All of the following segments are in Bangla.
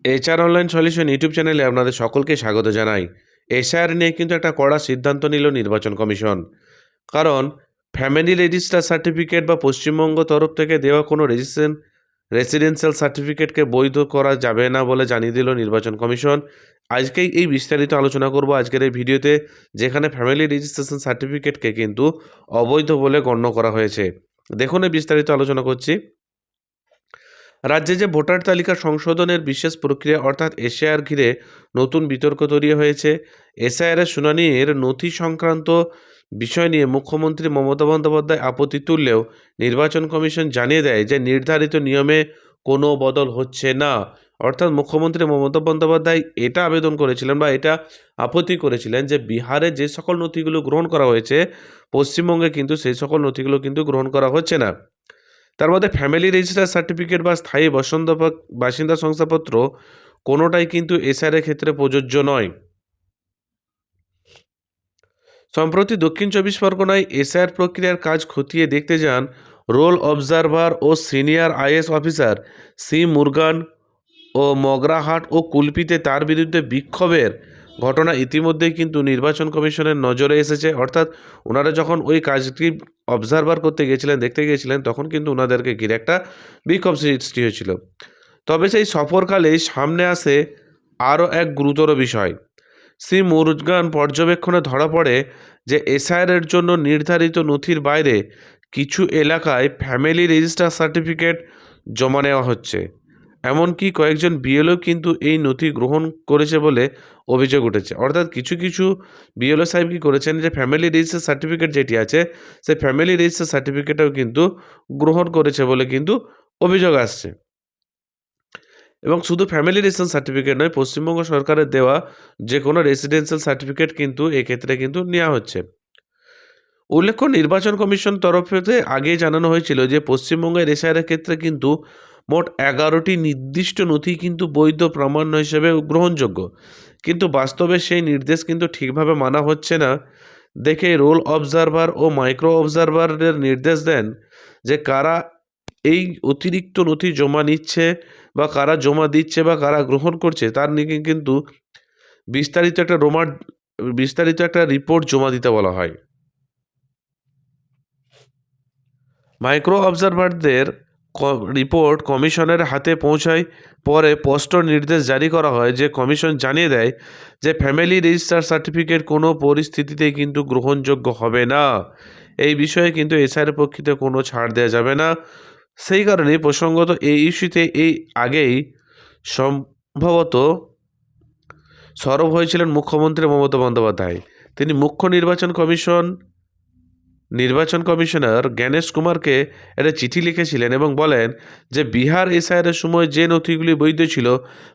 এইচআর অনলাইন সলিউশন ইউটিউব চ্যানেলে আপনাদের সকলকে স্বাগত জানাই। এসআইআর নিয়ে কিন্তু একটা কড়া সিদ্ধান্ত নিল নির্বাচন কমিশন। কারণ ফ্যামিলি রেজিস্টার সার্টিফিকেট বা পশ্চিমবঙ্গ তরফ থেকে দেওয়া কোনো রেসিডেন্সিয়াল সার্টিফিকেটকে বৈধ করা যাবে না বলে জানিয়ে দিল নির্বাচন কমিশন। আজকেই এই বিস্তারিত আলোচনা করব আজকের এই ভিডিওতে, যেখানে ফ্যামিলি রেজিস্ট্রেশন সার্টিফিকেটকে কিন্তু অবৈধ বলে গণ্য করা হয়েছে। দেখুন এই বিস্তারিত আলোচনা করছি। রাজ্যে যে ভোটার তালিকা সংশোধনের বিশেষ প্রক্রিয়া অর্থাৎ এসআইআর ঘিরে নতুন বিতর্ক তৈরি হয়েছে। এসআইআরের শুনানির নথি সংক্রান্ত বিষয় নিয়ে মুখ্যমন্ত্রী মমতা বন্দ্যোপাধ্যায় আপত্তি তুললেও নির্বাচন কমিশন জানিয়ে দেয় যে নির্ধারিত নিয়মে কোনো বদল হচ্ছে না। অর্থাৎ মুখ্যমন্ত্রী মমতা বন্দ্যোপাধ্যায় এটা আবেদন করেছিলেন বা এটা আপত্তি করেছিলেন যে বিহারে যে সকল নথিগুলো গ্রহণ করা হয়েছে, পশ্চিমবঙ্গে কিন্তু সেই সকল নথিগুলো কিন্তু গ্রহণ করা হচ্ছে না। তার মধ্যে ফ্যামিলি রেজিস্টার সার্টিফিকেট বা স্থায়ী বাসিন্দা শংসাপত্র কোনোটাই কিন্তু এসআইআর ক্ষেত্রে প্রযোজ্য নয়। সম্প্রতি দক্ষিণ চব্বিশ পরগনায় এসআইআর প্রক্রিয়ার কাজ খতিয়ে দেখতে যান রোল অবজারভার ও senior IAS officer C Murugan ও মগরাহাট ও কুলপিতে। তার বিরুদ্ধে বিক্ষোভের ঘটনা ইতিমধ্যেই কিন্তু নির্বাচন কমিশনের নজরে এসেছে। অর্থাৎ ওনারা যখন ওই কাজটি অবজারভার করতে গিয়েছিলেন, দেখতে গিয়েছিলেন, তখন কিন্তু ওনাদেরকে ঘিরে একটা বিক্ষোভ সৃষ্টি হয়েছিল। তবে সেই সফরকালেই সামনে আসে আরও এক গুরুতর বিষয়। শ্রী মুরগান পর্যবেক্ষণে ধরা পড়ে যে এসআইআরের জন্য নির্ধারিত নথির বাইরে কিছু এলাকায় ফ্যামিলি রেজিস্টার সার্টিফিকেট জমা নেওয়া হচ্ছে। এমনকি কয়েকজন বিএলও কিন্তু এই নথি গ্রহণ করেছে বলে অভিযোগ উঠেছে। অর্থাৎ কিছু কিছু বিএলও সাহেব কী করেছেন, যে ফ্যামিলি রেজিস্টার সার্টিফিকেট যেটি আছে সেই ফ্যামিলি রেজিস্টার সার্টিফিকেটও কিন্তু গ্রহণ করেছে বলে কিন্তু অভিযোগ আসছে। এবং শুধু ফ্যামিলি রেজিস্ট্রেশন সার্টিফিকেট নয়, পশ্চিমবঙ্গ সরকারের দেওয়া যে কোনো রেসিডেন্সিয়াল সার্টিফিকেট কিন্তু এক্ষেত্রে কিন্তু নেওয়া হচ্ছে। উল্লেখ্য, নির্বাচন কমিশন তরফে আগেই জানানো হয়েছিল যে পশ্চিমবঙ্গের এসআইআরের ক্ষেত্রে কিন্তু মোট 11টি নির্দিষ্ট নথি কিন্তু বৈধ প্রামাণ্য হিসেবে গ্রহণযোগ্য, কিন্তু বাস্তবে সেই নির্দেশ কিন্তু ঠিকভাবে মানা হচ্ছে না দেখে রোল অবজারভার ও মাইক্রো অবজারভারের নির্দেশ দেন যে কারা এই অতিরিক্ত নথি জমা নিচ্ছে বা কারা জমা দিচ্ছে বা কারা গ্রহণ করছে তার নিয়ে কিন্তু বিস্তারিত একটা রিপোর্ট জমা দিতে বলা হয়। মাইক্রো অবজারভারদের রিপোর্ট কমিশনের হাতে পৌঁছায় পরে স্পষ্ট নির্দেশ জারি করা হয় যে কমিশন জানিয়ে দেয় যে ফ্যামিলি রেজিস্টার সার্টিফিকেট কোনো পরিস্থিতিতেই কিন্তু গ্রহণযোগ্য হবে না। এই বিষয়ে কিন্তু এসআইআর পক্ষে কোনো ছাড় দেওয়া যাবে না। সেই কারণে প্রসঙ্গত এই ইস্যুতে এই আগেই সম্ভবত সরব হয়েছিলেন মুখ্যমন্ত্রী মমতা বন্দ্যোপাধ্যায়। তিনি মুখ্য নির্বাচন কমিশনার জ্ঞানেশ কুমারকে একটা চিঠি লিখেছিলেন এবং বলেন যে বিহার এসআইআরের সময় যে নথিগুলি বৈধ ছিল,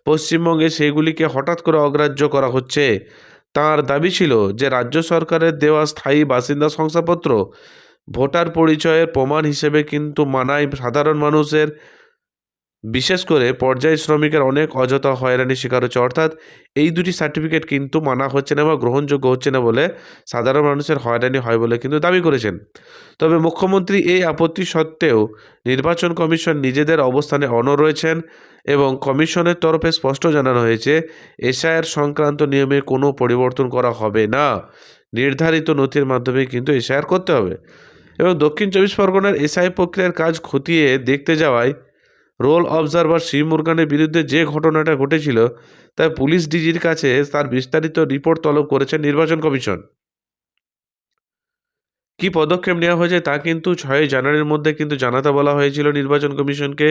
পশ্চিমবঙ্গে সেগুলিকে হঠাৎ করে অগ্রাহ্য করা হচ্ছে। তার দাবি ছিল যে রাজ্য সরকারের দেওয়া স্থায়ী বাসিন্দা শংসাপত্র ভোটার পরিচয়ের প্রমাণ হিসেবে কিন্তু মানায় সাধারণ মানুষের, বিশেষ করে পর্যায়ী শ্রমিকের অনেক অযথা হয়রানির শিকার হচ্ছে। অর্থাৎ এই দুটি সার্টিফিকেট কিন্তু মানা হচ্ছে না বা গ্রহণযোগ্য হচ্ছে না বলে সাধারণ মানুষের হয়রানি হয় বলে কিন্তু দাবি করেছেন। তবে মুখ্যমন্ত্রী এই আপত্তি সত্ত্বেও নির্বাচন কমিশন নিজেদের অবস্থানে অনড় রয়েছেন এবং কমিশনের তরফে স্পষ্ট জানানো হয়েছে এসআইআর সংক্রান্ত নিয়মে কোনো পরিবর্তন করা হবে না। নির্ধারিত নথির মাধ্যমে কিন্তু এসআইআর করতে হবে। এবং দক্ষিণ চব্বিশ পরগনার এসআই প্রক্রিয়ার কাজ খতিয়ে দেখতে যাওয়ায় রোল অবজারভার সি মুরগানের বিরুদ্ধে যে ঘটনাটা ঘটেছিল তা পুলিশ ডিজির কাছে তার বিস্তারিত রিপোর্ট তলব করেছেন নির্বাচন কমিশন। কি পদক্ষেপ নেওয়া হয়েছে তা কিন্তু 6 জানুয়ারির মধ্যে কিন্তু জানাতে বলা হয়েছিল নির্বাচন কমিশনকে।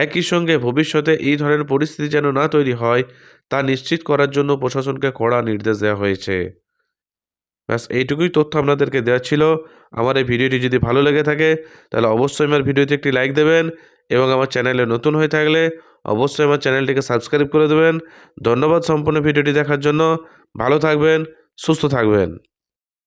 একই সঙ্গে ভবিষ্যতে এই ধরনের পরিস্থিতি যেন না তৈরি হয় তা নিশ্চিত করার জন্য প্রশাসনকে কড়া নির্দেশ দেওয়া হয়েছে। ব্যাস এইটুকুই তথ্য আপনাদেরকে দেওয়া ছিল। আমার এই ভিডিওটি যদি ভালো লেগে থাকে তাহলে অবশ্যই আমার ভিডিওতে একটি লাইক দেবেন এবং আমার চ্যানেলে নতুন হয়ে থাকলে অবশ্যই আমার চ্যানেলটিকে সাবস্ক্রাইব করে দেবেন। ধন্যবাদ সম্পূর্ণ ভিডিওটি দেখার জন্য। ভালো থাকবেন, সুস্থ থাকবেন।